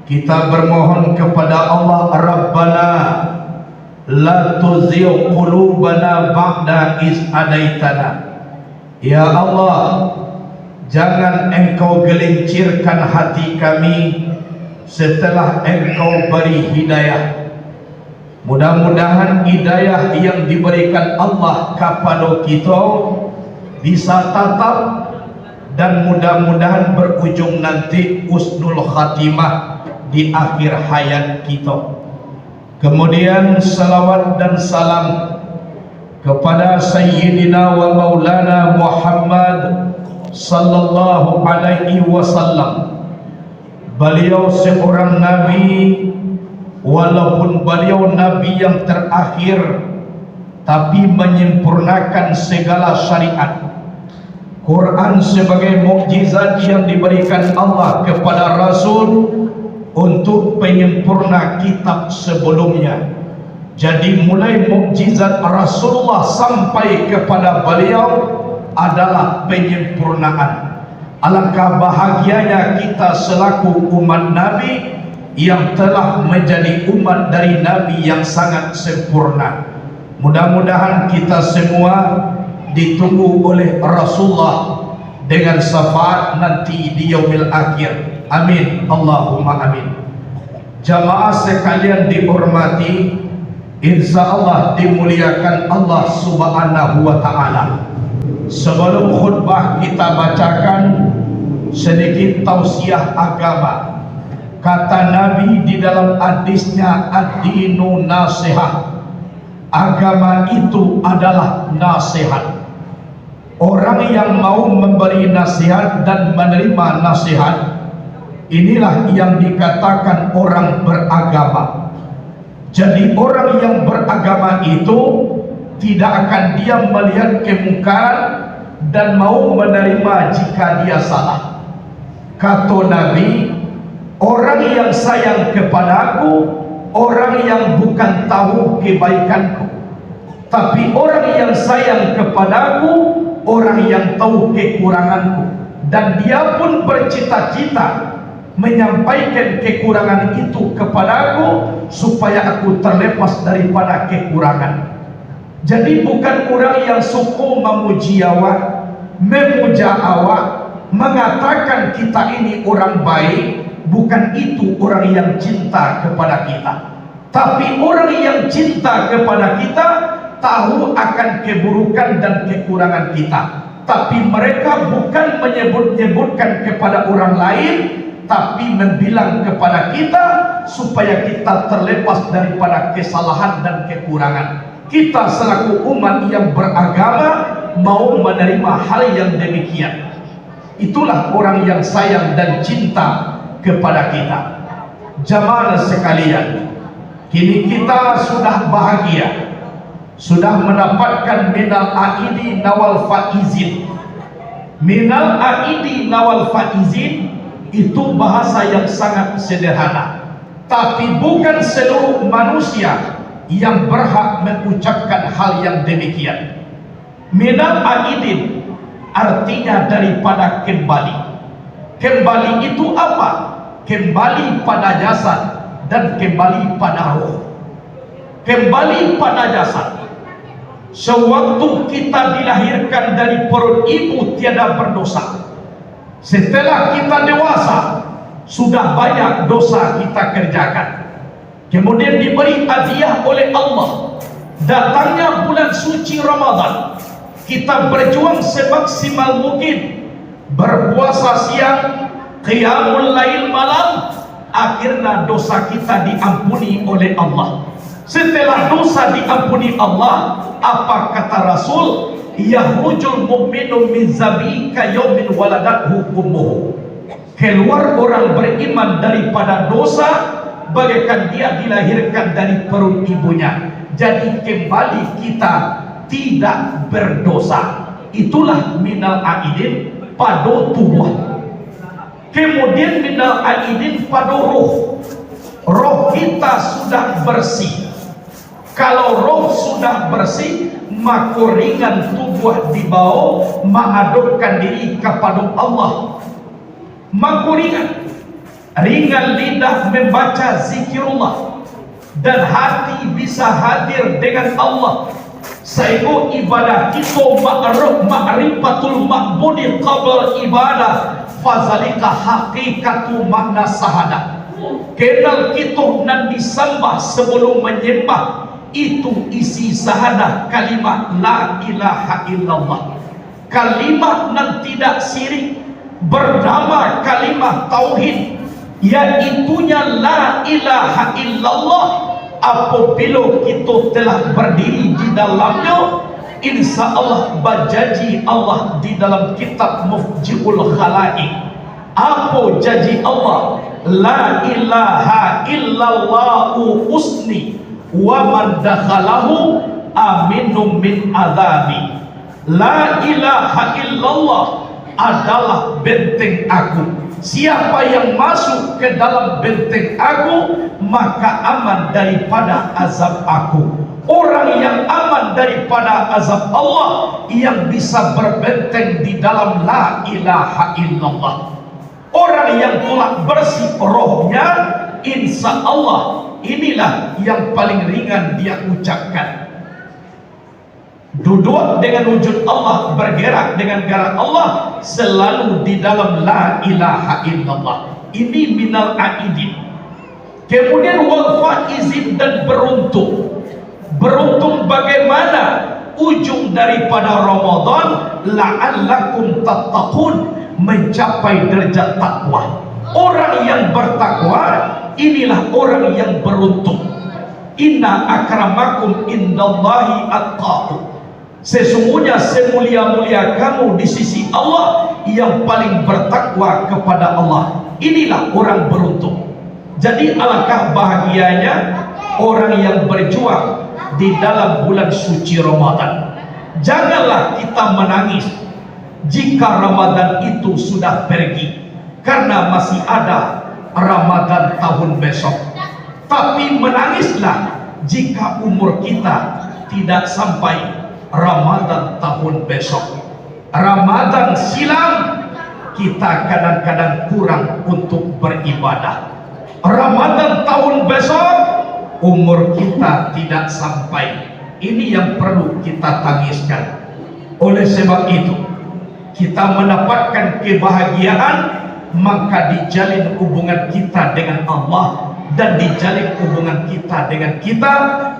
Kita bermohon kepada Allah, Rabbana la tuzigh qulubana ba'da iz hadaitana. Ya Allah, jangan Engkau gelincirkan hati kami setelah Engkau beri hidayah. Mudah-mudahan hidayah yang diberikan Allah kepada kita bisa tatap, dan mudah-mudahan berujung nanti husnul khatimah di akhir hayat kita. Kemudian salawat dan salam kepada Sayyidina wa Maulana Muhammad sallallahu alaihi wasallam. Beliau seorang nabi, walaupun beliau nabi yang terakhir, tapi menyempurnakan segala syariat. Quran sebagai mukjizat yang diberikan Allah kepada Rasul untuk penyempurna kitab sebelumnya. Jadi mulai mukjizat Rasulullah sampai kepada beliau adalah penyempurnaan. Alangkah bahagianya kita selaku umat Nabi yang telah menjadi umat dari Nabi yang sangat sempurna. Mudah-mudahan kita semua ditunggu oleh Rasulullah dengan syafaat nanti di yaumil akhir. Amin, Allahumma amin. Jamaah sekalian dihormati, insyaallah dimuliakan Allah subhanahu wa ta'ala. Sebelum khutbah kita bacakan sedikit tausiah agama. Kata Nabi di dalam hadisnya, ad-dinu nasihat. Agama itu adalah nasihat. Orang yang mau memberi nasihat dan menerima nasihat, inilah yang dikatakan orang beragama. Jadi orang yang beragama itu tidak akan dia melihat kemungkaran dan mau menerima jika dia salah. Kata Nabi, orang yang sayang kepadaku, orang yang bukan tahu kebaikanku, tapi orang yang sayang kepadaku, orang yang tahu kekuranganku, dan dia pun bercita-cita menyampaikan kekurangan itu kepadaku supaya aku terlepas daripada kekurangan. Jadi bukan orang yang suku memuji awak, memuja awak, mengatakan kita ini orang baik. Bukan itu orang yang cinta kepada kita. Tapi orang yang cinta kepada kita tahu akan keburukan dan kekurangan kita, tapi mereka bukan menyebut-nyebutkan kepada orang lain, tapi membilang kepada kita supaya kita terlepas daripada kesalahan dan kekurangan. Kita selaku umat yang beragama mau menerima hal yang demikian. Itulah orang yang sayang dan cinta kepada kita. Jamaah sekalian, kini kita sudah bahagia, sudah mendapatkan minal aidi nawal faizin. Minal aidi nawal faizin itu bahasa yang sangat sederhana, tapi bukan seluruh manusia yang berhak mengucapkan hal yang demikian. Minal aidin artinya daripada kembali. Kembali itu apa? Kembali pada jasad dan kembali pada roh. Kembali pada jasad. Sewaktu kita dilahirkan dari perut ibu tiada berdosa. Setelah kita dewasa, sudah banyak dosa kita kerjakan. Kemudian diberi hadiah oleh Allah, datangnya bulan suci Ramadan. Kita berjuang semaksimal mungkin, berpuasa siang, qiyamul lail malam, akhirnya dosa kita diampuni oleh Allah. Setelah dosa diampuni Allah, apa kata Rasul? Yahujul mu'minu min zabi kayaumin waladathu ummuhu. Keluar orang beriman daripada dosa bagaikan dia dilahirkan dari perut ibunya. Jadi kembali kita tidak berdosa. Itulah minal aidin pada tubuh. Kemudian minal aidin pada roh. Roh kita sudah bersih. Kalau roh sudah bersih, maka ringan tubuh dibawa menghadapkan diri kepada Allah. Maka ringan. ringan lidah membaca zikirullah, dan hati bisa hadir dengan Allah. Saiku ibadah kita ma'rifatul ma'budi qabla ibadah, fazalika haqiqatu makna sahadah. Kenal kita nan disembah sebelum menyembah, itu isi sahadah kalimat la ilaha illallah. Kalimat nan tidak syirik bernama kalimat tauhid, yaitunya la ilaha illallah. Apabila kita telah berdiri di dalamnya, insya Allah berjanji Allah di dalam kitab Mufjihul Khalaik. Apa janji Allah? La ilaha illallahu usni wa man dakhalahu aminum min azabi. La ilaha illallah adalah benteng aku. Siapa yang masuk ke dalam benteng aku, maka aman daripada azab aku. Orang yang aman daripada azab Allah, yang bisa berbenteng di dalam la ilaha illallah. Orang yang telah bersih rohnya, insya Allah inilah yang paling ringan dia ucapkan. Duduk dengan wujud Allah, bergerak dengan gerak Allah, selalu di dalam la ilaha illallah. Ini minal aidin. Kemudian wal faizin, dan beruntung. Beruntung bagaimana? Ujung daripada Ramadan, la'allakum tattaqun, mencapai derajat takwa. Orang yang bertakwa, inilah orang yang beruntung. Inna akramakum indallahi atqakum. Sesungguhnya semulia-mulia kamu di sisi Allah yang paling bertakwa kepada Allah. Inilah orang beruntung. Jadi alangkah bahagianya orang yang berjuang di dalam bulan suci Ramadan. Janganlah kita menangis jika Ramadan itu sudah pergi, karena masih ada Ramadan tahun besok. Tapi menangislah jika umur kita tidak sampai Ramadan tahun besok. Ramadan silam kita kadang-kadang kurang untuk beribadah. Ramadan tahun besok umur kita tidak sampai. Ini yang perlu kita tangiskan. Oleh sebab itu, kita mendapatkan kebahagiaan, maka dijalin hubungan kita dengan Allah, dan dijalin hubungan kita dengan kita,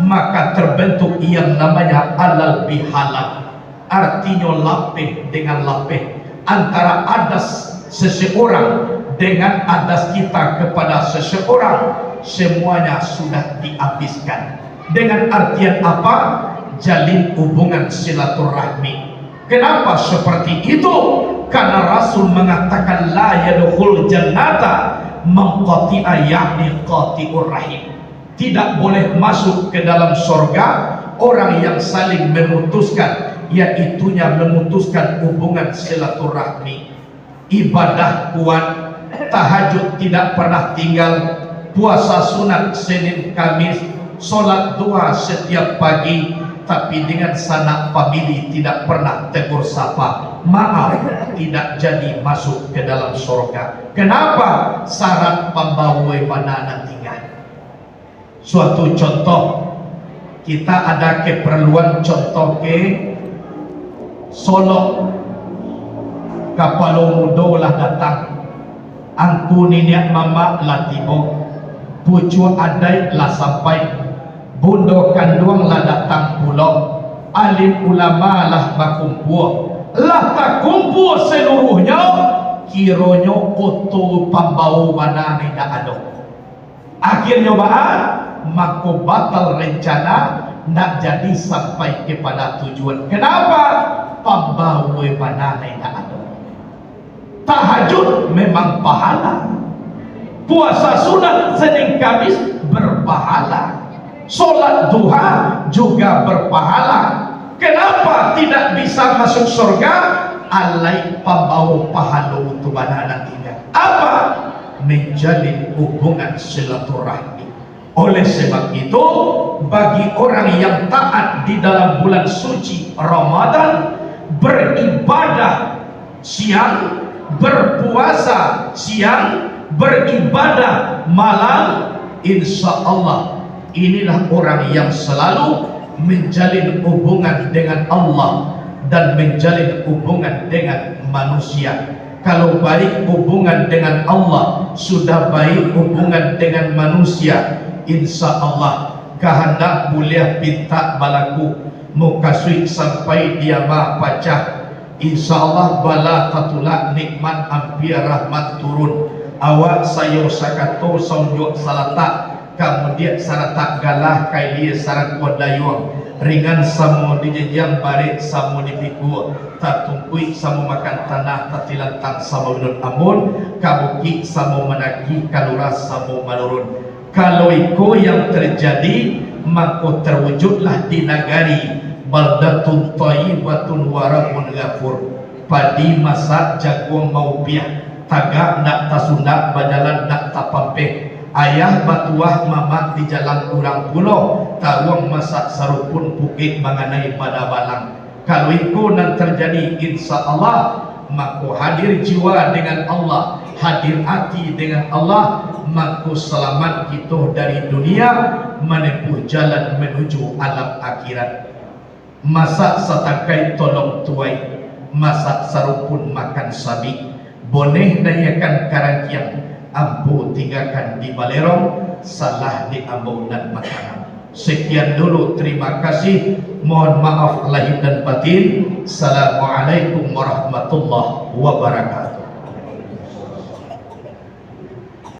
maka terbentuk yang namanya alal bihalal. Artinya lapeh dengan lapeh. Antara adas seseorang dengan adas kita kepada seseorang, semuanya sudah dihabiskan. Dengan artian apa? Jalin hubungan silaturahmi. Kenapa seperti itu? Karena Rasul mengatakan la yadkhul jannata mengqati'a, yakni qati'ur rahim. Tidak boleh masuk ke dalam surga orang yang saling memutuskan, yaitunya memutuskan hubungan silaturahmi. Ibadah kuat, tahajud tidak pernah tinggal, puasa sunat Senin Kamis, sholat duha setiap pagi, tapi dengan sanak famili tidak pernah tegur sapa. Maaf, tidak jadi masuk ke dalam surga. Kenapa? Syarat pembawa banana tinggal. Suatu contoh, kita ada keperluan contoh ke Solo, kapalo mudo lah datang, angku niniak mama lah tibo, pucu adai lah sampai, bundo kanduang lah datang pulau, alim ulama lah bakumpul, lah tak kumpul seluruhnya, kironyo koto pambau mana ni dah ada. Akhirnya maka batal rencana, nak jadi sampai kepada tujuan. Kenapa? Pambau mana ni dah ada. Tahajud memang pahala, puasa sunat Senin Kamis berpahala, solat duha juga berpahala. Kenapa tidak bisa masuk surga? Alai pembau pahala untuk anak tinggal. Apa? Menjalin hubungan silaturahmi. Oleh sebab itu, bagi orang yang taat di dalam bulan suci Ramadan, beribadah siang, berpuasa siang, beribadah malam, insya Allah inilah orang yang selalu menjalin hubungan dengan Allah dan menjalin hubungan dengan manusia. Kalau baik hubungan dengan Allah, sudah baik hubungan dengan manusia, insya Allah kehendak boleh pinta balaku mukasui sampai dia mah pacah, insya Allah bala katulak nikmat ampir rahmat turun. Awak sayo sakato saunjuk salata kemudian saratak galah kai dia sarat kodayong ringan samu dijejang barik samu dipiku tak tungkui samu makan tanah tatilantang samu minun amun kabuki samu menaki kaluras samu malurun. Kalau itu yang terjadi maka terwujudlah di nagari baldatun thayyibatun warabun ghafur. Padi masak jagung mau biak tagak nak tasunda badalan nak tapampeh. Ayah batuah mamak di jalan kurang pulau tawang masak sarupun bukit mengenai pada balang. Kalau itu nan terjadi insya Allah maka hadir jiwa dengan Allah, hadir hati dengan Allah, maka selamat kita dari dunia menempuh jalan menuju alam akhirat. Masak satakai tolong tuai, masak sarupun makan sabi, boneh dayakan karangkiang, ampu tinggalkan di balerong, salah di ambunan makanan. Sekian dulu, terima kasih, mohon maaf lahir dan batin. Assalamualaikum warahmatullahi wabarakatuh.